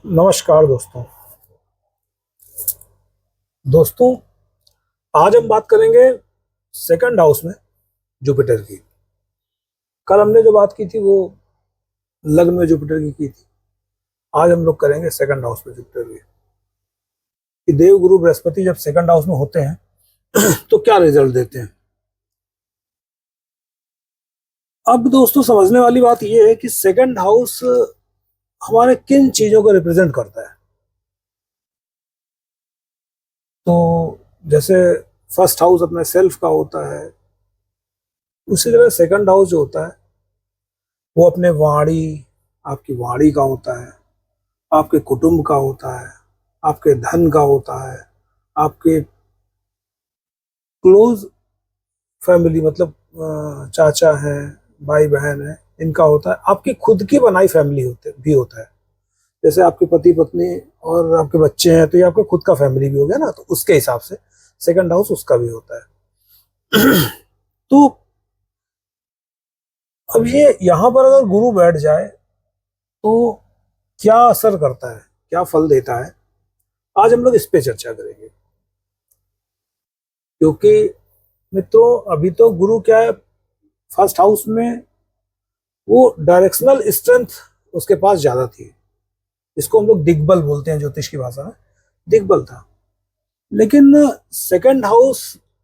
नमस्कार दोस्तों। आज हम बात करेंगे सेकंड हाउस में जुपिटर की। कल हमने जो बात की थी वो लग्न में जुपिटर की थी। आज हम लोग करेंगे सेकंड हाउस में जुपिटर की कि देव गुरु बृहस्पति जब सेकंड हाउस में होते हैं तो क्या रिजल्ट देते हैं। अब दोस्तों समझने वाली बात यह है कि सेकंड हाउस हमारे किन चीजों को रिप्रेजेंट करता है। तो जैसे फर्स्ट हाउस अपने सेल्फ का होता है, उसी तरह सेकंड हाउस जो होता है वो अपने आपकी वाणी का होता है, आपके कुटुंब का होता है, आपके धन का होता है, आपके क्लोज फैमिली मतलब चाचा है, भाई बहन है, इनका होता है। आपकी खुद की बनाई फैमिली भी होता है। जैसे आपके पति पत्नी और आपके बच्चे हैं तो ये आपका खुद का फैमिली भी हो गया ना, तो उसके हिसाब से सेकंड हाउस उसका भी होता है। तो अब ये यहाँ पर अगर गुरु बैठ जाए तो क्या असर करता है, क्या फल देता है, आज हम लोग इस पे चर्चा करेंगे। क्योंकि मित्रों अभी तो गुरु क्या है, फर्स्ट हाउस में वो डायरेक्शनल स्ट्रेंथ उसके पास ज्यादा थी, इसको हम लोग दिग्बल बोलते हैं ज्योतिष की भाषा में, दिग्बल था। लेकिन सेकंड हाउस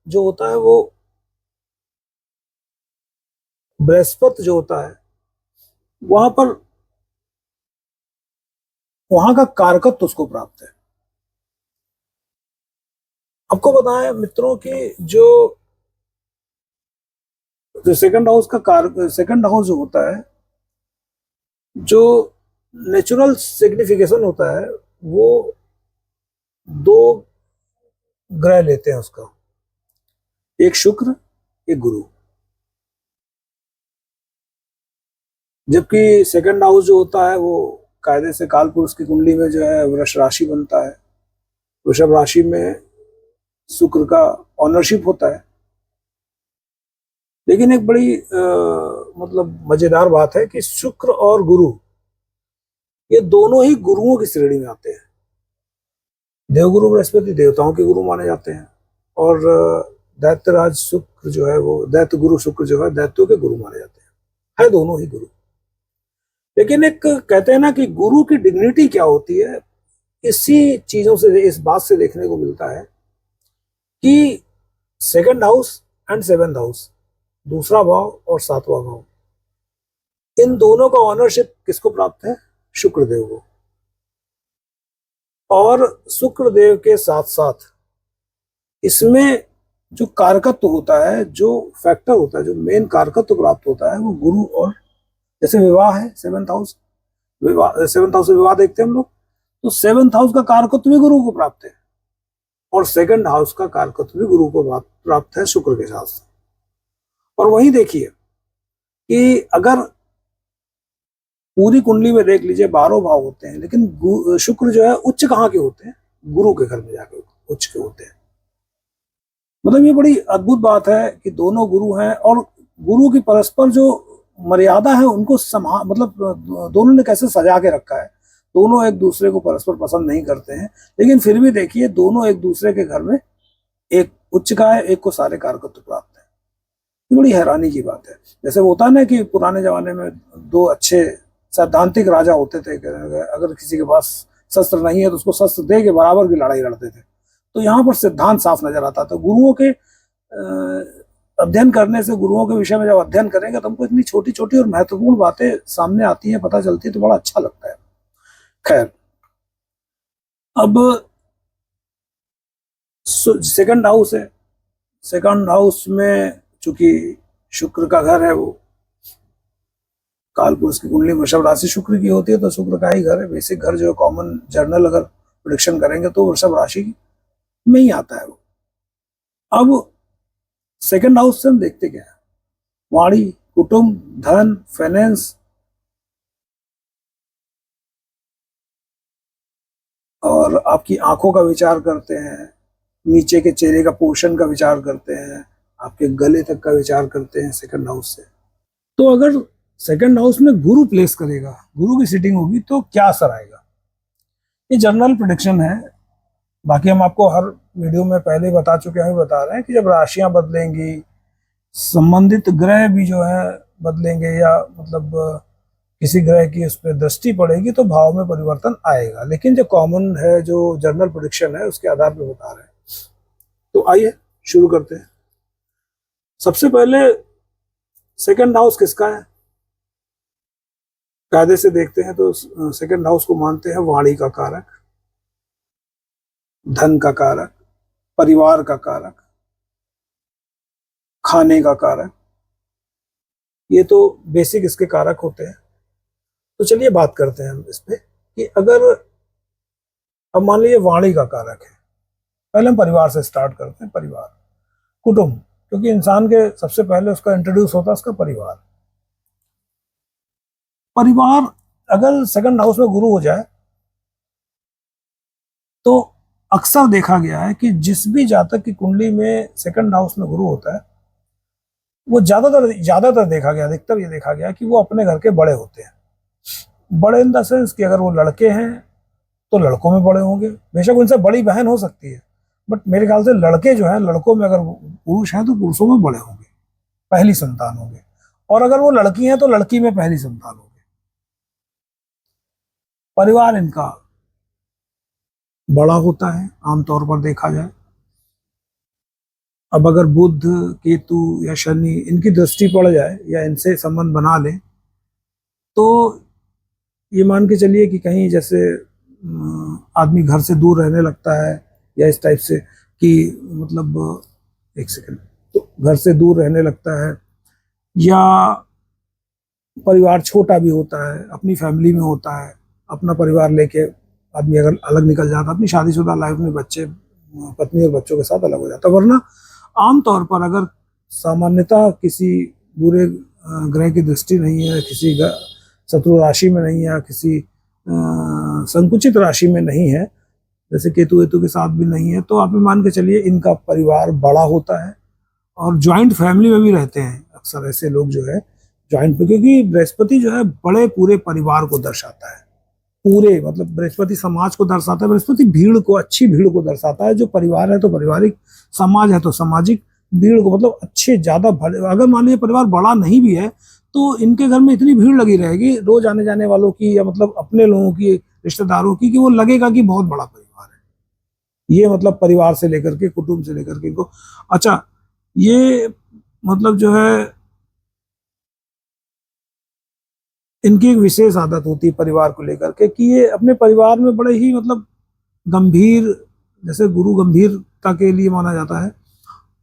जो होता है वो बृहस्पति जो होता है वहां पर वहां का कारकत्व उसको प्राप्त है। आपको पता है मित्रों कि जो जो सेकंड हाउस जो होता है, जो नेचुरल सिग्निफिकेशन होता है वो दो ग्रह लेते हैं उसका, एक शुक्र एक गुरु। जबकि सेकंड हाउस जो होता है वो कायदे से काल पुरुष की कुंडली में जो है वृष राशि बनता है। वृषभ राशि में शुक्र का ऑनरशिप होता है। लेकिन एक बड़ी मतलब मजेदार बात है कि शुक्र और गुरु ये दोनों ही गुरुओं की श्रेणी में आते हैं। देवगुरु बृहस्पति देवताओं के गुरु माने जाते हैं और दैत्यराज शुक्र जो है वो दैत्य गुरु शुक्र जो है दैत्यों के गुरु माने जाते हैं। है दोनों ही गुरु। लेकिन एक कहते हैं ना कि गुरु की डिग्निटी क्या होती है, इसी चीजों से इस बात से देखने को मिलता है कि second house and seventh house, दूसरा भाव और सातवां भाव, इन दोनों का ऑनरशिप किसको प्राप्त है? शुक्रदेव को। और शुक्रदेव के साथ साथ इसमें जो कारकत्व होता है, जो फैक्टर होता है, जो मेन कारकत्व प्राप्त होता है वो गुरु और जैसे विवाह है, सेवेंथ हाउस से विवाह देखते हैं हम लोग, तो सेवेंथ हाउस का कारकत्व भी गुरु को प्राप्त है और सेकंड हाउस का कारकत्व भी गुरु को प्राप्त है शुक्र के साथ। और वही देखिए कि अगर पूरी कुंडली में देख लीजिए 12 भाव होते हैं, लेकिन शुक्र जो है उच्च कहाँ के होते हैं? गुरु के घर में जाके उच्च के होते हैं। मतलब ये बड़ी अद्भुत बात है कि दोनों गुरु हैं और गुरु की परस्पर जो मर्यादा है उनको मतलब दोनों ने कैसे सजा के रखा है। दोनों एक दूसरे को परस्पर पसंद नहीं करते हैं, लेकिन फिर भी देखिए दोनों एक दूसरे के घर में, एक उच्च का है, एक को सारे कारकत्व प्राप्त है। ये बड़ी हैरानी की बात है। जैसे होता है ना कि पुराने जमाने में दो अच्छे सैद्धांतिक राजा होते थे, अगर किसी के पास शस्त्र नहीं है तो उसको शस्त्र दे के बराबर की लड़ाई लड़ते थे। तो यहाँ पर सिद्धांत साफ नजर आता था। गुरुओं के अध्ययन करने से, गुरुओं के विषय में जब अध्ययन करेंगे तो हमको इतनी छोटी छोटी और महत्वपूर्ण बातें सामने आती हैं, पता चलती है, तो बड़ा अच्छा लगता है। खैर, अब सेकंड हाउस है। सेकंड हाउस में चूंकि शुक्र का घर है, वो काल पुरुष की कुंडली वृषभ राशि शुक्र की होती है, तो शुक्र का ही घर है। बेसिक घर जो कॉमन जर्नल अगर प्रेडिक्शन करेंगे तो वृषभ राशि में ही आता है वो। अब सेकंड हाउस से हम देखते क्या है? वाणी, कुटुंब, धन, फाइनेंस और आपकी आंखों का विचार करते हैं, नीचे के चेहरे का पोर्शन का विचार करते हैं, आपके गले तक का विचार करते हैं सेकंड हाउस से। तो अगर सेकंड हाउस में गुरु प्लेस करेगा, गुरु की सीटिंग होगी तो क्या असर आएगा? ये जनरल प्रिडिक्शन है, बाकी हम आपको हर वीडियो में पहले बता चुके हैं, बता रहे हैं कि जब राशियां बदलेंगी, संबंधित ग्रह भी जो है बदलेंगे, या मतलब किसी ग्रह की उस पर दृष्टि पड़ेगी तो भाव में परिवर्तन आएगा। लेकिन जो कॉमन है, जो जनरल प्रिडिक्शन है, उसके आधार पर बता रहे हैं। तो आइए शुरू करते हैं। सबसे पहले सेकंड हाउस किसका है, कायदे से देखते हैं तो सेकंड हाउस को मानते हैं वाणी का कारक, धन का कारक, परिवार का कारक, खाने का कारक। ये तो बेसिक इसके कारक होते हैं। तो चलिए बात करते हैं हम इस पे कि अगर अब मान लीजिए वाणी का कारक है, पहले हम परिवार से स्टार्ट करते हैं। परिवार, कुटुंब, क्योंकि इंसान के सबसे पहले उसका इंट्रोड्यूस होता है उसका परिवार। परिवार अगर सेकंड हाउस में गुरु हो जाए तो अक्सर देखा गया है कि जिस भी जातक की कुंडली में सेकंड हाउस में गुरु होता है, वो ज्यादातर देखा गया, अधिकतर ये देखा गया कि वो अपने घर के बड़े होते हैं। बड़े इन द सेंस कि अगर वो लड़के हैं तो लड़कों में बड़े होंगे, बेशक उनसे बड़ी बहन हो सकती है, बट मेरे ख्याल से लड़के जो है, लड़कों में अगर पुरुष हैं तो पुरुषों में बड़े होंगे, पहली संतान होंगे। और अगर वो लड़की हैं तो लड़की में पहली संतान होंगे। परिवार इनका बड़ा होता है आमतौर पर देखा जाए। अब अगर बुध, केतु या शनि इनकी दृष्टि पड़ जाए या इनसे संबंध बना ले तो ये मान के चलिए कि कहीं जैसे आदमी घर से दूर रहने लगता है, या इस टाइप से कि मतलब एक सेकंड, तो घर से दूर रहने लगता है, या परिवार छोटा भी होता है, अपनी फैमिली में होता है, अपना परिवार लेके आदमी अगर अलग निकल जाता है अपनी शादीशुदा लाइफ में, बच्चे, पत्नी और बच्चों के साथ अलग हो जाता है। वरना आमतौर पर अगर सामान्यतः किसी बुरे ग्रह की दृष्टि नहीं है, किसी शत्रु राशि में नहीं है, किसी संकुचित राशि में नहीं है, जैसे केतु वेतु के साथ भी नहीं है, तो आप मान के चलिए इनका परिवार बड़ा होता है। और ज्वाइंट फैमिली में भी रहते हैं अक्सर ऐसे लोग जो है ज्वाइंट में, क्योंकि बृहस्पति जो है बड़े पूरे परिवार को दर्शाता है। पूरे मतलब बृहस्पति समाज को दर्शाता है, बृहस्पति भीड़ को, अच्छी भीड़ को दर्शाता है। जो परिवार है तो पारिवारिक, समाज है तो सामाजिक, भीड़ को मतलब अच्छे ज्यादा भले। अगर मान लीजिए परिवार बड़ा नहीं भी है तो इनके घर में इतनी भीड़ लगी रहेगी रोज आने जाने वालों की, या मतलब अपने लोगों की, रिश्तेदारों की, कि वो लगेगा कि बहुत बड़ा परिवार है। ये मतलब परिवार से लेकर के, कुटुंब से लेकर के इनको। अच्छा, ये मतलब जो है इनकी एक विशेष आदत होती है परिवार को लेकर के कि ये अपने परिवार में बड़े ही मतलब गंभीर, जैसे गुरु गंभीरता के लिए माना जाता है,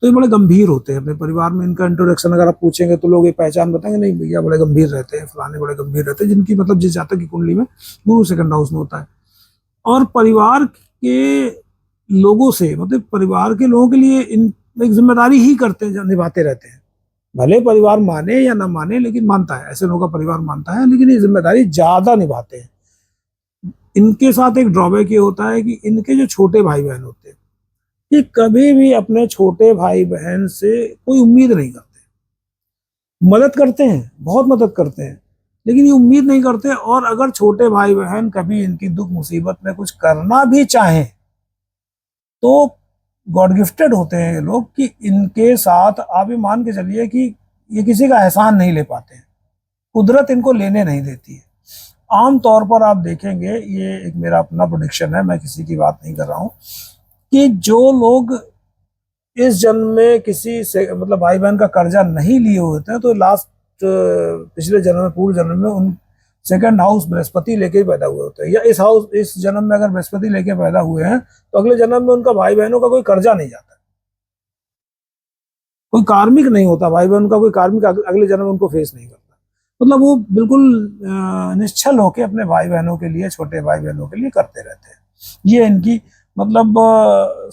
तो ये बड़े गंभीर होते हैं अपने परिवार में। इनका इंट्रोडक्शन अगर आप पूछेंगे तो लोग ये पहचान बताएंगे, नहीं भैया बड़े गंभीर रहते हैं, फलाने बड़े गंभीर रहते हैं, जिनकी मतलब जिस जातक की कुंडली में गुरु सेकंड हाउस में होता है। और परिवार के लोगों से, मतलब परिवार के लोगों के लिए इन एक जिम्मेदारी ही करते हैं, निभाते रहते हैं। भले परिवार माने या ना माने, लेकिन मानता है, ऐसे लोगों का परिवार मानता है, लेकिन ये जिम्मेदारी ज्यादा निभाते हैं। इनके साथ एक ड्रॉबैक ये होता है कि इनके जो छोटे भाई बहन होते हैं, ये कभी भी अपने छोटे भाई बहन से कोई उम्मीद नहीं करते। मदद करते हैं, बहुत मदद करते हैं, लेकिन ये उम्मीद नहीं करते। और अगर छोटे भाई बहन कभी इनकी दुख मुसीबत में कुछ करना भी चाहें तो गॉड गिफ्टेड होते हैं ये लोग कि इनके साथ आप ये मान के चलिए कि ये किसी का एहसान नहीं ले पाते हैं, कुदरत इनको लेने नहीं देती है। आमतौर पर आप देखेंगे, ये एक मेरा अपना प्रोडिक्शन है, मैं किसी की बात नहीं कर रहा हूं, कि जो लोग इस जन्म में किसी से मतलब भाई बहन का कर्जा नहीं लिए होते हैं तो लास्ट पिछले जन्म में, पूर्व जन्म में उन सेकंड हाउस बृहस्पति लेके ही पैदा हुए होते हैं, या इस जन्म में अगर बृहस्पति लेके पैदा हुए हैं तो अगले जन्म में उनका भाई बहनों का कोई कर्जा नहीं जाता, कोई कार्मिक नहीं होता, भाई बहन का कोई कार्मिक अगले जन्म में उनको फेस नहीं करता। मतलब वो बिल्कुल निश्चल होके अपने भाई बहनों के लिए, छोटे भाई बहनों के लिए करते रहते हैं। ये इनकी मतलब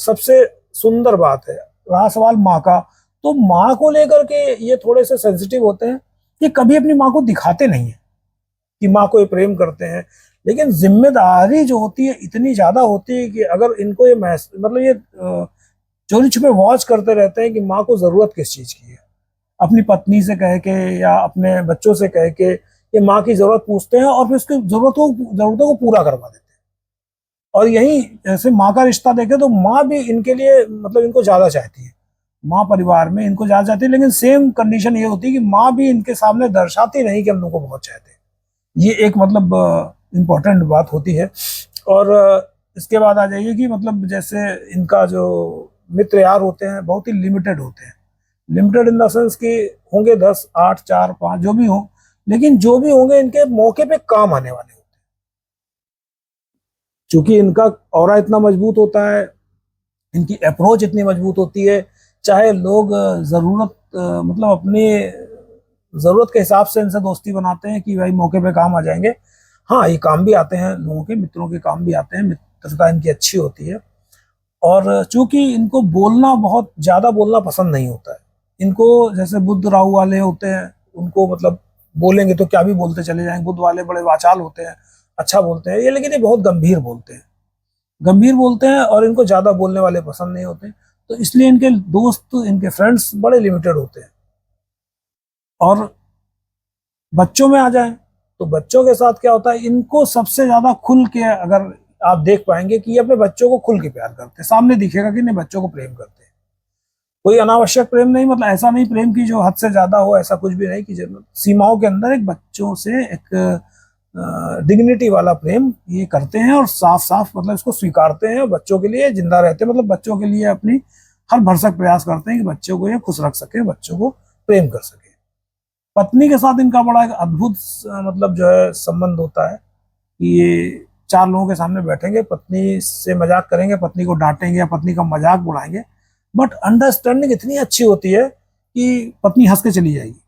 सबसे सुंदर बात है। रहा सवाल माँ का, तो माँ को लेकर के ये थोड़े से सेंसिटिव होते हैं। ये कभी अपनी माँ को दिखाते नहीं है कि माँ को ये प्रेम करते हैं, लेकिन जिम्मेदारी जो होती है इतनी ज्यादा होती है कि अगर इनको ये मतलब ये चोरी छुपे वॉच करते रहते हैं कि माँ को जरूरत किस चीज की है। अपनी पत्नी से कह के या अपने बच्चों से कह के ये माँ की जरूरत पूछते हैं और फिर उसकी जरूरतों को पूरा करवा देते हैं। और यही जैसे माँ का रिश्ता देखे तो माँ भी इनके लिए मतलब इनको ज्यादा चाहती है, माँ परिवार में इनको ज्यादा चाहती है, लेकिन सेम कंडीशन ये होती है कि माँ भी इनके सामने दर्शाती नहीं कि हम लोग को बहुत चाहते हैं। ये एक मतलब इम्पोर्टेंट बात होती है। और इसके बाद आ जाइए कि मतलब जैसे इनका जो मित्र यार होते हैं बहुत ही लिमिटेड होते हैं। लिमिटेड इन द सेंस कि होंगे 10, 8, 4, 5 जो भी हो, लेकिन जो भी होंगे इनके मौके पे काम आने वाले होते हैं। क्योंकि इनका ऑरा इतना मजबूत होता है, इनकी अप्रोच इतनी मजबूत होती है, चाहे लोग जरूरत मतलब अपनी जरूरत के हिसाब से इनसे दोस्ती बनाते हैं कि भाई मौके पे काम आ जाएंगे। हाँ, ये काम भी आते हैं, लोगों के मित्रों के काम भी आते हैं, मित्रता इनकी अच्छी होती है। और चूंकि इनको बोलना बहुत ज्यादा बोलना पसंद नहीं होता है, इनको जैसे बुद्ध राहु वाले होते हैं, उनको मतलब बोलेंगे तो क्या भी बोलते चले जाएंगे। बुद्ध वाले बड़े वाचाल होते हैं, अच्छा बोलते हैं ये, लेकिन ये बहुत गंभीर बोलते हैं, गंभीर बोलते हैं, और इनको ज्यादा बोलने वाले पसंद नहीं होते। तो इसलिए इनके दोस्त, इनके फ्रेंड्स बड़े लिमिटेड होते हैं। और बच्चों में आ जाए तो बच्चों के साथ क्या होता है, इनको सबसे ज्यादा खुल के, अगर आप देख पाएंगे कि ये अपने बच्चों को खुल के प्यार करते हैं, सामने दिखेगा कि नहीं बच्चों को प्रेम करते हैं। कोई अनावश्यक प्रेम नहीं, मतलब ऐसा नहीं प्रेम की जो हद से ज्यादा हो, ऐसा कुछ भी नहीं, कि सीमाओं के अंदर एक बच्चों से एक डिग्निटी वाला प्रेम ये करते हैं, और साफ साफ मतलब इसको स्वीकारते हैं, और बच्चों के लिए जिंदा रहते हैं, मतलब बच्चों के लिए अपनी हर भरसक प्रयास करते हैं कि बच्चों को ये खुश रख सके, बच्चों को प्रेम कर सके। पत्नी के साथ इनका बड़ा एक अद्भुत मतलब जो है संबंध होता है कि ये चार लोगों के सामने बैठेंगे, पत्नी से मजाक करेंगे, पत्नी को डांटेंगे या पत्नी का मजाक उड़ाएंगे, बट अंडरस्टैंडिंग इतनी अच्छी होती है कि पत्नी हंस के चली जाएगी,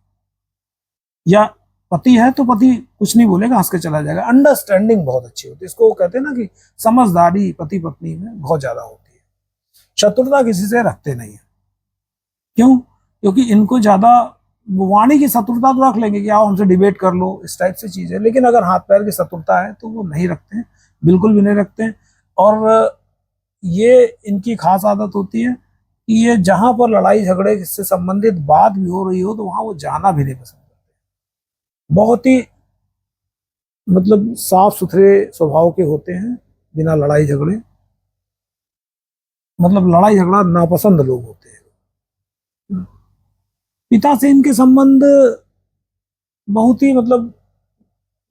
या पति है तो पति कुछ नहीं बोलेगा, हंस के चला जाएगा। अंडरस्टैंडिंग बहुत अच्छी होती है, इसको वो कहते हैं ना कि समझदारी पति पत्नी में बहुत ज्यादा होती है। शत्रुता किसी से रखते नहीं है। क्यों? क्योंकि इनको ज्यादा वाणी की शत्रुता तो रख लेंगे कि आओ हमसे डिबेट कर लो, इस टाइप से चीज है, लेकिन अगर हाथ पैर की शत्रुता है तो वो नहीं रखते हैं, बिल्कुल भी नहीं रखते हैं। और ये इनकी खास आदत होती है कि ये जहां पर लड़ाई झगड़े से संबंधित बात भी हो रही हो तो वहां वो जाना भी नहीं पसंद करते। बहुत ही मतलब साफ सुथरे स्वभाव के होते हैं, बिना लड़ाई झगड़े, मतलब लड़ाई झगड़ा नापसंद लोग होते हैं। पिता से इनके संबंध बहुत ही मतलब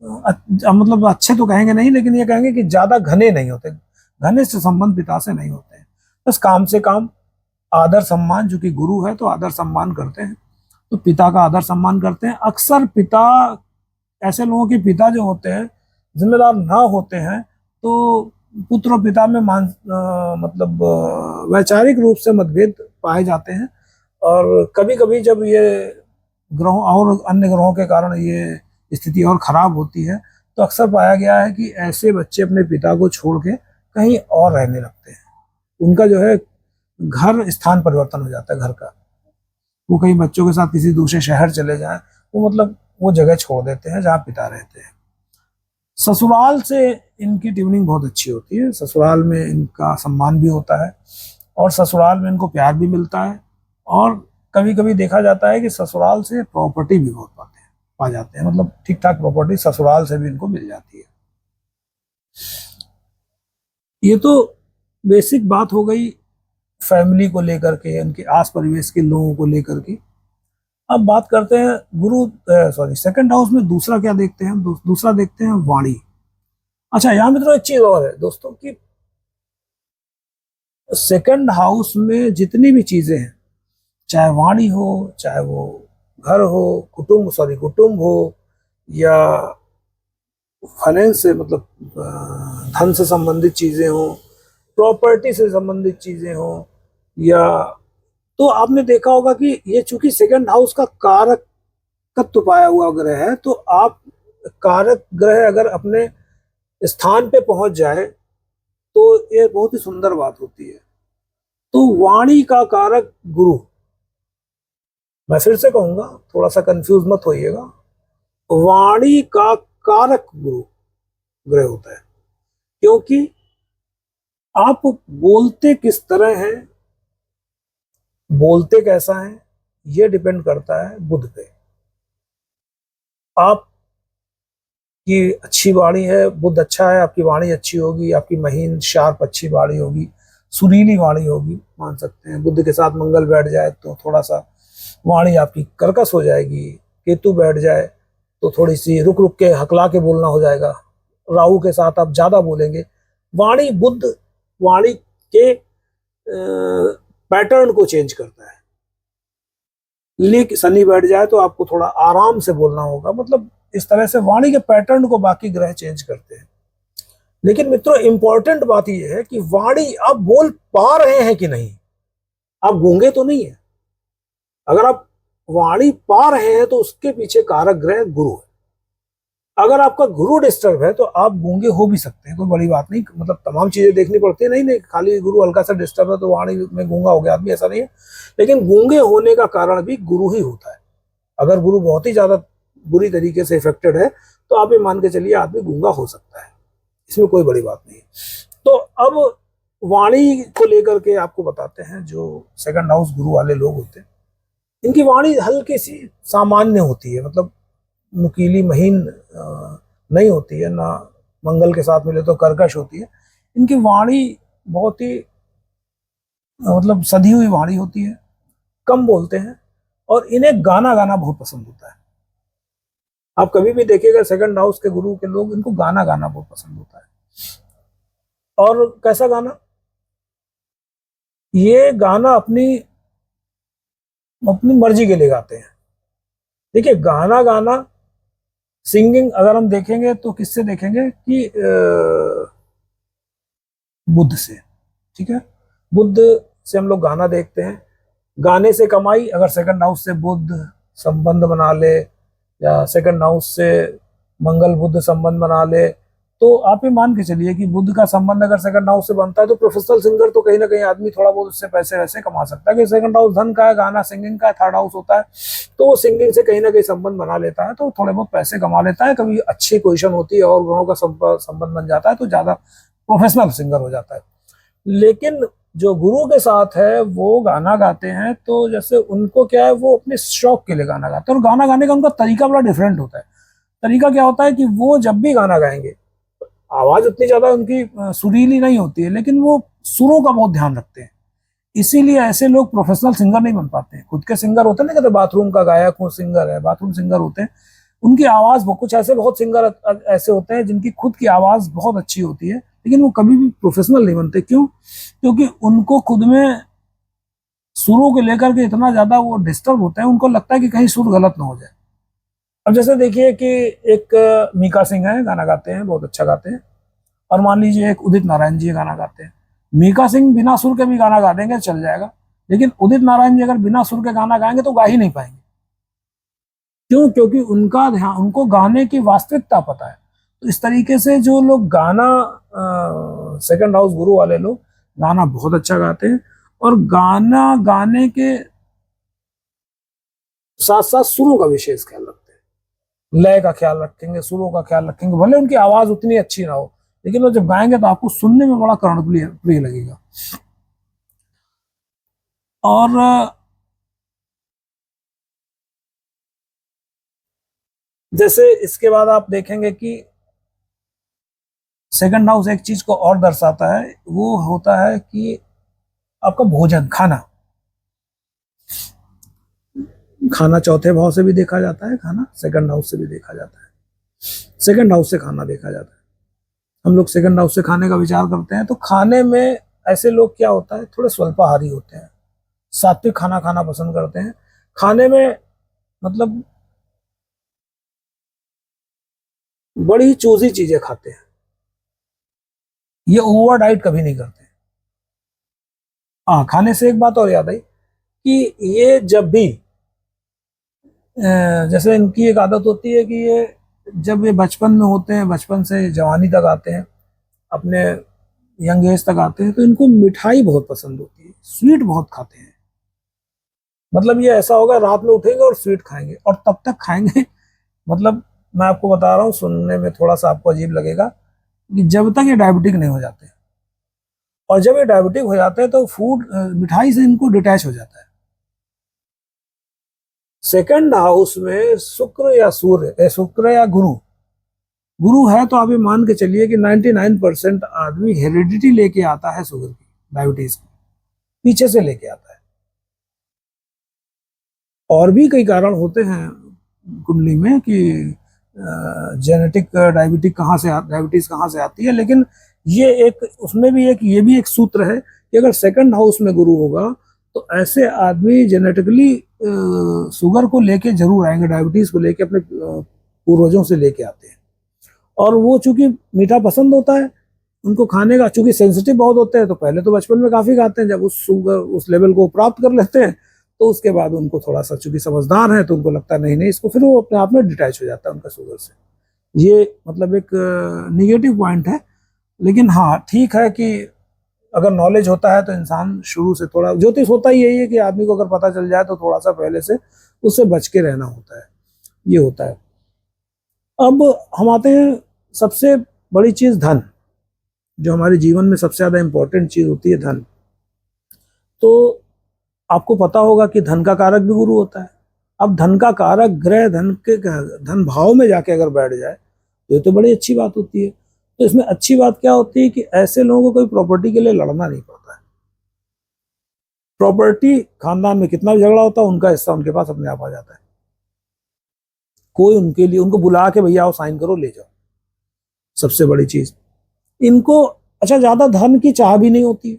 मतलब अच्छे तो कहेंगे नहीं, लेकिन ये कहेंगे कि ज्यादा घने नहीं होते, घनिष्ठ संबंध पिता से नहीं होते हैं। बस काम से काम, आदर सम्मान, जो कि गुरु है तो आदर सम्मान करते हैं, तो पिता का आदर सम्मान करते हैं। अक्सर पिता, ऐसे लोगों के पिता जो होते हैं जिम्मेदार ना होते हैं, तो पुत्र और पिता में मतलब वैचारिक रूप से मतभेद पाए जाते हैं। और कभी कभी जब ये ग्रहों और अन्य ग्रहों के कारण ये स्थिति और खराब होती है, तो अक्सर पाया गया है कि ऐसे बच्चे अपने पिता को छोड़ के कहीं और रहने लगते हैं। उनका जो है घर स्थान परिवर्तन हो जाता है घर का, वो कहीं बच्चों के साथ किसी दूसरे शहर चले जाएं, वो मतलब वो जगह छोड़ देते हैं जहाँ पिता रहते हैं। ससुराल से इनकी ट्यूनिंग बहुत अच्छी होती है, ससुराल में इनका सम्मान भी होता है, और ससुराल में इनको प्यार भी मिलता है। और कभी कभी देखा जाता है कि ससुराल से प्रॉपर्टी भी बहुत पाते हैं, पा जाते हैं, मतलब ठीक ठाक प्रॉपर्टी ससुराल से भी इनको मिल जाती है। ये तो बेसिक बात हो गई फैमिली को लेकर के, उनके आस परिवेश के लोगों को लेकर के। अब बात करते हैं गुरु, सॉरी, सेकंड हाउस में दूसरा क्या देखते हैं, दूसरा देखते हैं वाणी। अच्छा, यहाँ मित्रों एक चीज और है दोस्तों कि सेकंड हाउस में जितनी भी चीजें हैं, चाहे वाणी हो, चाहे वो घर हो, कुटुंब हो, या फाइनेंस से मतलब धन से संबंधित चीजें हो, प्रॉपर्टी से संबंधित चीजें हो, या तो आपने देखा होगा कि ये चूंकि सेकंड हाउस का कारक तत्व पाया हुआ ग्रह है, तो आप कारक ग्रह अगर अपने स्थान पे पहुंच जाए तो ये बहुत ही सुंदर बात होती है। तो वाणी का कारक गुरु, मैं फिर से कहूंगा, थोड़ा सा कंफ्यूज मत होइएगा, वाणी का कारक गुरु ग्रह होता है। क्योंकि आप बोलते किस तरह हैं, बोलते कैसा है, यह डिपेंड करता है बुध पे। आप कि अच्छी वाणी है, बुध अच्छा है, आपकी वाणी अच्छी होगी, आपकी महीन शार्प अच्छी वाणी होगी, सुरीली वाणी होगी, मान सकते हैं। बुध के साथ मंगल बैठ जाए तो थोड़ा सा वाणी आपकी कर्कश हो जाएगी। केतु बैठ जाए तो थोड़ी सी रुक रुक के हकला के बोलना हो जाएगा। राहु के साथ आप ज्यादा बोलेंगे। वाणी, बुध वाणी के पैटर्न को चेंज करता है। लेकिन शनि बैठ जाए तो आपको थोड़ा आराम से बोलना होगा। मतलब इस तरह से वाणी के पैटर्न को बाकी ग्रह चेंज करते हैं। लेकिन मित्रों, इंपॉर्टेंट बात यह है कि वाणी आप बोल पा रहे हैं कि नहीं। आप गूंगे तो नहीं है। अगर आप वाणी पा रहे हैं तो उसके पीछे कारक ग्रह गुरु है। अगर आपका गुरु डिस्टर्ब है तो आप गूंगे हो भी सकते हैं, कोई बड़ी बात नहीं। मतलब तमाम चीजें देखनी पड़ती है। नहीं नहीं, खाली गुरु हल्का सा डिस्टर्ब है तो वाणी में गूंगा हो गया आदमी, ऐसा नहीं है। लेकिन गूंगे होने का कारण भी गुरु ही होता है। अगर गुरु बहुत ही ज्यादा बुरी तरीके से इफेक्टेड है तो आप ये मान के चलिए आदमी गूंगा हो सकता है। इसमें कोई बड़ी बात नहीं है। तो अब वाणी को लेकर के आपको बताते हैं। जो सेकंड हाउस गुरु वाले लोग होते हैं, इनकी वाणी हल्की सी सामान्य होती है। मतलब नुकीली महीन नहीं होती है ना, मंगल के साथ मिले तो कर्कश होती है। इनकी वाणी बहुत ही मतलब सधी हुई वाणी होती है, कम बोलते हैं और इन्हें गाना गाना बहुत पसंद होता है। आप कभी भी देखिएगा सेकंड हाउस के गुरु के लोग, इनको गाना गाना बहुत पसंद होता है। और कैसा गाना? ये गाना अपनी अपनी मर्जी के लिए गाते हैं। देखिए, गाना गाना, सिंगिंग अगर हम देखेंगे तो किससे देखेंगे कि बुध से। ठीक है, बुध से हम लोग गाना देखते हैं। गाने से कमाई, अगर सेकंड हाउस से बुध संबंध बना ले या सेकंड हाउस से मंगल बुध संबंध बना ले, तो आप ये मान के चलिए कि बुध का संबंध अगर सेकंड हाउस से बनता है तो प्रोफेशनल सिंगर तो कहीं ना कहीं आदमी थोड़ा बहुत उससे पैसे वैसे कमा सकता है। कि सेकंड हाउस धन का है, गाना सिंगिंग का, थर्ड हाउस होता है तो वो सिंगिंग से कहीं ना कहीं संबंध बना लेता है, तो थोड़े बहुत पैसे कमा लेता है। कभी अच्छी पोजीशन होती है और ग्रहों का संबंध बन जाता है तो ज्यादा प्रोफेशनल सिंगर हो जाता है। लेकिन जो गुरु के साथ है वो गाना गाते हैं तो जैसे उनको क्या है, वो अपने शौक के लिए गाना गाते हैं। और गाना गाने का उनका तरीका बड़ा डिफरेंट होता है। तरीका क्या होता है कि वो जब भी गाना गाएंगे, आवाज उतनी ज्यादा उनकी सुरीली नहीं होती है, लेकिन वो सुरों का बहुत ध्यान रखते हैं। इसीलिए ऐसे लोग प्रोफेशनल सिंगर नहीं बन पाते हैं। खुद के सिंगर होते हैं ना, कहते बाथरूम का गायक हो, सिंगर है, बाथरूम सिंगर होते हैं। उनकी आवाज कुछ ऐसे बहुत सिंगर ऐसे होते हैं जिनकी खुद की आवाज बहुत अच्छी होती है, लेकिन वो कभी भी प्रोफेशनल नहीं बनते। क्यों? क्योंकि उनको खुद में सुरों को लेकर के इतना ज्यादा वो डिस्टर्ब होते हैं, उनको लगता है कि कहीं सुर गलत ना हो जाए। अब जैसे देखिए कि एक मीका सिंह है, गाना गाते हैं, बहुत अच्छा गाते हैं। और मान लीजिए एक उदित नारायण जी गाना गाते हैं। मीका सिंह बिना सुर के भी गाना गा देंगे, चल जाएगा। लेकिन उदित नारायण जी अगर बिना सुर के गाना गाएंगे तो गा ही नहीं पाएंगे। क्यों? क्योंकि उनका ध्यान, उनको गाने की वास्तविकता पता है। तो इस तरीके से जो लोग गाना, सेकंड हाउस गुरु वाले लोग गाना बहुत अच्छा गाते हैं और गाना गाने के साथ साथ सुरों का विशेष ख्याल रखते हैं। लय का ख्याल रखेंगे, सुरों का ख्याल रखेंगे। भले उनकी आवाज उतनी अच्छी ना हो, लेकिन वो जब गाएंगे तो आपको सुनने में बड़ा कर्णप्रिय प्रिय लगेगा। और जैसे इसके बाद आप देखेंगे कि सेकंड हाउस एक चीज को और दर्शाता है, वो होता है कि आपका भोजन, खाना। खाना चौथे भाव से भी देखा जाता है, खाना सेकंड हाउस से भी देखा जाता है। सेकंड हाउस से खाना देखा जाता है। हम लोग सेकंड हाउस से खाने का विचार करते हैं तो खाने में ऐसे लोग क्या होता है, थोड़े स्वल्पाहारी होते हैं, सात्विक खाना खाना पसंद करते हैं। खाने में मतलब बड़ी चूजी चीजें खाते हैं, ये ओवर डाइट कभी नहीं करते। हाँ, खाने से एक बात और याद आई कि ये जब भी जैसे इनकी एक आदत होती है कि ये जब ये बचपन में होते हैं, बचपन से जवानी तक आते हैं, अपने यंग एज तक आते हैं, तो इनको मिठाई बहुत पसंद होती है, स्वीट बहुत खाते हैं। मतलब ये ऐसा होगा, रात में उठेंगे और स्वीट खाएंगे और तब तक खाएंगे मतलब मैं आपको बता रहा हूँ, सुनने में थोड़ा सा आपको अजीब लगेगा कि जब तक ये डायबिटिक नहीं हो जाते। और जब ये डायबिटिक हो जाते हैं तो फूड, मिठाई से इनको डिटैच हो जाता है। सेकंड हाउस में शुक्र या सूर्य, शुक्र या गुरु गुरु है तो आप ये मान के चलिए कि 99% आदमी हेरिडिटी लेके आता है शुगर की, डायबिटीज की, पीछे से लेके आता है। और भी कई कारण होते हैं कुंडली में कि जेनेटिक डायबिटीज कहाँ से आती है, लेकिन ये एक उसमें भी ये भी एक सूत्र है कि अगर सेकंड हाउस में गुरु होगा तो ऐसे आदमी जेनेटिकली शुगर को लेके जरूर आएंगे, डायबिटीज को लेके अपने पूर्वजों से लेके आते हैं। और वो चूंकि मीठा पसंद होता है उनको खाने का, चूंकि सेंसिटिव बहुत होते हैं तो पहले तो बचपन में काफी खाते हैं, जब उस शुगर उस लेवल को प्राप्त कर लेते हैं तो उसके बाद उनको थोड़ा सा, चूंकि समझदार है तो उनको लगता है नहीं नहीं इसको, फिर वो अपने आप में डिटैच हो जाता है उनका शुगर से। ये मतलब एक निगेटिव पॉइंट है। लेकिन हाँ ठीक है कि अगर नॉलेज होता है तो इंसान शुरू से थोड़ा, ज्योतिष होता ही यही है कि आदमी को अगर पता चल जाए तो थोड़ा सा पहले से उससे बच के रहना होता है, ये होता है। अब हम आते हैं सबसे बड़ी चीज धन, जो हमारे जीवन में सबसे ज्यादा इंपॉर्टेंट चीज होती है धन। तो आपको पता होगा कि धन का कारक भी गुरु होता है। अब धन का कारक ग्रह धन भाव में जाके अगर बैठ जाए तो ये तो बड़ी अच्छी बात होती है। तो इसमें अच्छी बात क्या होती है कि ऐसे लोगों को कोई प्रॉपर्टी के लिए लड़ना नहीं पड़ता है। प्रॉपर्टी खानदान में कितना भी झगड़ा होता है उनका हिस्सा उनके पास अपने आप आ जाता है। कोई उनके लिए, उनको बुला के भैया आओ साइन करो ले जाओ। सबसे बड़ी चीज इनको, अच्छा ज्यादा धन की चाह भी नहीं होती,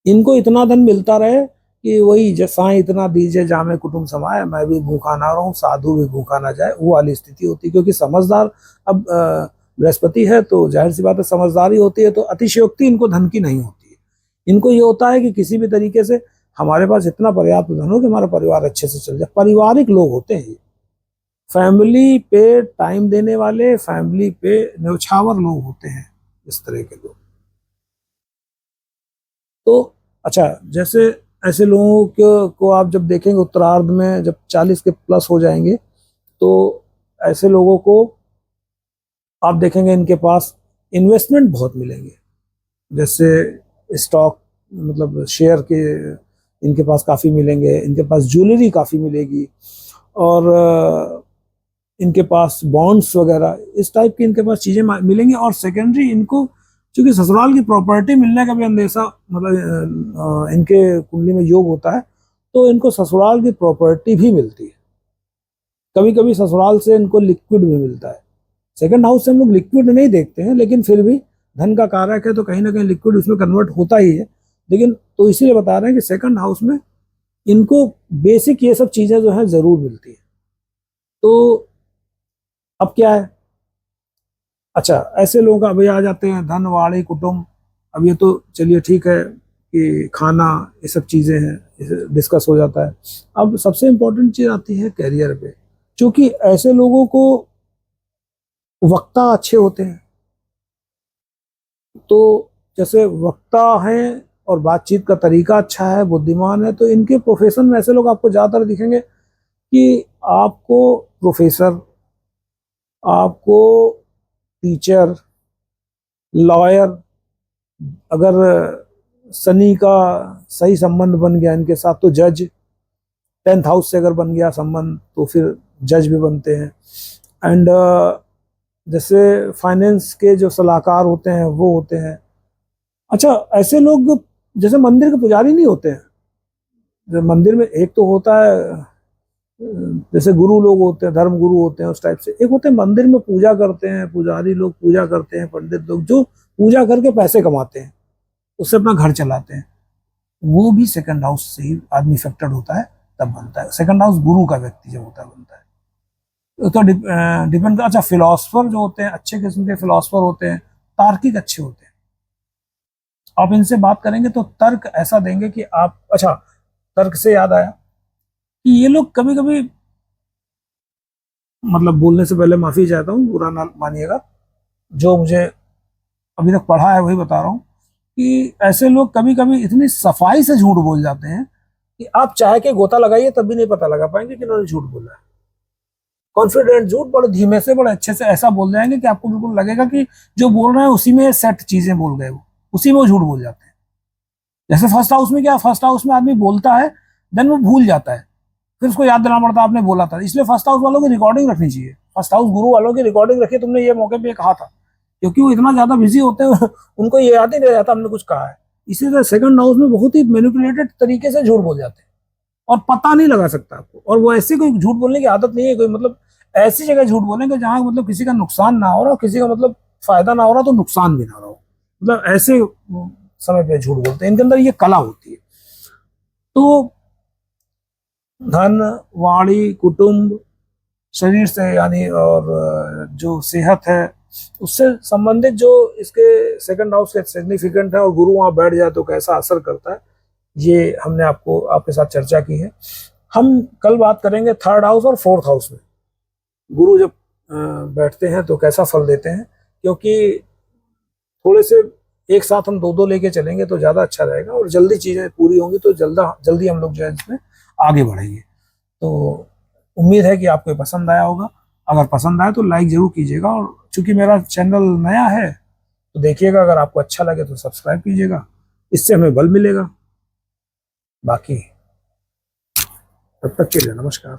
इनको इतना धन मिलता रहे कि वही जैसा इतना दीजिए जामे कुटुंब समाए, मैं भी भूखा ना रहूं साधु भी भूखा ना जाए, वो वाली स्थिति होती है। क्योंकि समझदार, अब बृहस्पति है तो जाहिर सी बात है समझदारी होती है, तो अतिशयोक्ति इनको धन की नहीं होती है। इनको ये होता है कि किसी भी तरीके से हमारे पास इतना पर्याप्त धन हो कि हमारा परिवार अच्छे से चल जाए। पारिवारिक लोग होते हैं, फैमिली पे टाइम देने वाले, फैमिली पे न्यौछावर लोग होते हैं, इस तरह के लोग। तो अच्छा, जैसे ऐसे लोगों को आप जब देखेंगे उत्तरार्ध में, जब 40 के प्लस हो जाएंगे तो ऐसे लोगों को आप देखेंगे इनके पास इन्वेस्टमेंट बहुत मिलेंगे। जैसे स्टॉक, मतलब शेयर के इनके पास काफ़ी मिलेंगे, इनके पास ज्वेलरी काफ़ी मिलेगी, और इनके पास बॉन्ड्स वगैरह इस टाइप की इनके पास चीज़ें मिलेंगी। और सेकेंडरी इनको चूंकि ससुराल की प्रॉपर्टी मिलने का भी अंदेशा, मतलब इनके कुंडली में योग होता है तो इनको ससुराल की प्रॉपर्टी भी मिलती है। कभी कभी ससुराल से इनको लिक्विड भी मिलता है। सेकंड हाउस से हम लोग लिक्विड नहीं देखते हैं, लेकिन फिर भी धन का कारक है तो कहीं ना कहीं लिक्विड उसमें कन्वर्ट होता ही है। लेकिन तो इसीलिए बता रहे हैं कि सेकंड हाउस में इनको बेसिक ये सब चीजें जो है जरूर मिलती है। तो अब क्या है, अच्छा ऐसे लोगों का अभी आ जाते हैं धन वाणी कुटुंब। अब ये तो चलिए ठीक है कि खाना ये सब चीजें हैं, डिस्कस हो जाता है। अब सबसे इंपॉर्टेंट चीज आती है कैरियर पे। क्योंकि ऐसे लोगों को वक्ता अच्छे होते हैं, तो जैसे वक्ता है और बातचीत का तरीका अच्छा है, बुद्धिमान है, तो इनके प्रोफेशन में ऐसे लोग आपको ज़्यादातर दिखेंगे कि आपको प्रोफेसर, आपको टीचर, लॉयर, अगर शनि का सही संबंध बन गया इनके साथ तो जज, 10th हाउस से अगर बन गया संबंध तो फिर जज भी बनते हैं। एंड जैसे फाइनेंस के जो सलाहकार होते हैं वो होते हैं। अच्छा ऐसे लोग जैसे मंदिर के पुजारी नहीं होते हैं, जो मंदिर में एक तो होता है जैसे गुरु लोग होते हैं, धर्म गुरु होते हैं उस टाइप से, एक होते हैं मंदिर में पूजा करते हैं, पुजारी लोग पूजा करते हैं, पंडित लोग जो पूजा करके पैसे कमाते हैं, उससे अपना घर चलाते हैं। वो भी सेकंड हाउस से ही आदमी इफेक्टेड होता है तब बनता है। सेकंड हाउस गुरु का व्यक्ति जब होता है बनता है। तो डिपेंड। अच्छा फिलोसफर जो होते हैं, अच्छे किस्म के फिलोसफर होते हैं, तार्किक अच्छे होते हैं। आप इनसे बात करेंगे तो तर्क ऐसा देंगे कि आप, अच्छा तर्क से याद आया कि ये लोग कभी कभी, मतलब बोलने से पहले माफी चाहता हूँ, बुरा ना मानिएगा, जो मुझे अभी तक पढ़ा है वही बता रहा हूँ, कि ऐसे लोग कभी कभी इतनी सफाई से झूठ बोल जाते हैं कि आप चाहे के गोता लगाइए तब भी नहीं पता लगा पाएंगे कि इन्होंने झूठ बोला है। कॉन्फिडेंट झूठ, बड़े धीमे से बड़े अच्छे से ऐसा बोल जाएंगे कि आपको बिल्कुल लगेगा कि जो बोल रहे हैं उसी में सेट चीजें बोल गए, वो उसी में वो झूठ बोल जाते हैं। जैसे फर्स्ट हाउस में क्या, फर्स्ट हाउस में आदमी बोलता है देन वो भूल जाता है, फिर उसको याद दिलाना पड़ता है आपने बोला था। इसलिए फर्स्ट हाउस वालों की रिकॉर्डिंग रखनी चाहिए। फर्स्ट हाउस गुरु वालों की रिकॉर्डिंग रखी, तुमने ये मौके पे कहा था, क्योंकि वो इतना ज्यादा बिजी होते हैं उनको ये याद ही नहीं रहता हमने कुछ कहा है। इसी तरह सेकंड हाउस में बहुत ही मैनिपुलेटेड तरीके से झूठ बोल जाते हैं और पता नहीं लगा सकता आपको। और वो ऐसी कोई झूठ बोलने की आदत नहीं है, कोई मतलब ऐसी जगह झूठ बोलेंगे जहां मतलब किसी का नुकसान ना हो रहा हो, किसी का मतलब फायदा ना हो रहा तो नुकसान भी ना हो, मतलब ऐसे समय पे झूठ बोलते हैं। इनके अंदर ये कला होती है। तो धन, वाणी, कुटुंब, शरीर से यानी और जो सेहत है उससे संबंधित जो इसके सेकंड हाउस के सिग्निफिकेंट है और गुरु वहां बैठ जाए तो कैसा असर करता है, ये हमने आपके साथ चर्चा की है। हम कल बात करेंगे थर्ड हाउस और फोर्थ हाउस में गुरु जब बैठते हैं तो कैसा फल देते हैं, क्योंकि थोड़े से एक साथ हम दो दो लेके चलेंगे तो ज्यादा अच्छा रहेगा और जल्दी चीजें पूरी होंगी तो जल्दी हम लोग जो है इसमें आगे बढ़ेंगे। तो उम्मीद है कि आपको पसंद आया होगा। अगर पसंद आए तो लाइक जरूर कीजिएगा, और चूंकि मेरा चैनल नया है तो देखिएगा, अगर आपको अच्छा लगे तो सब्सक्राइब कीजिएगा, इससे हमें बल मिलेगा। बाकी तब तक के लिए नमस्कार।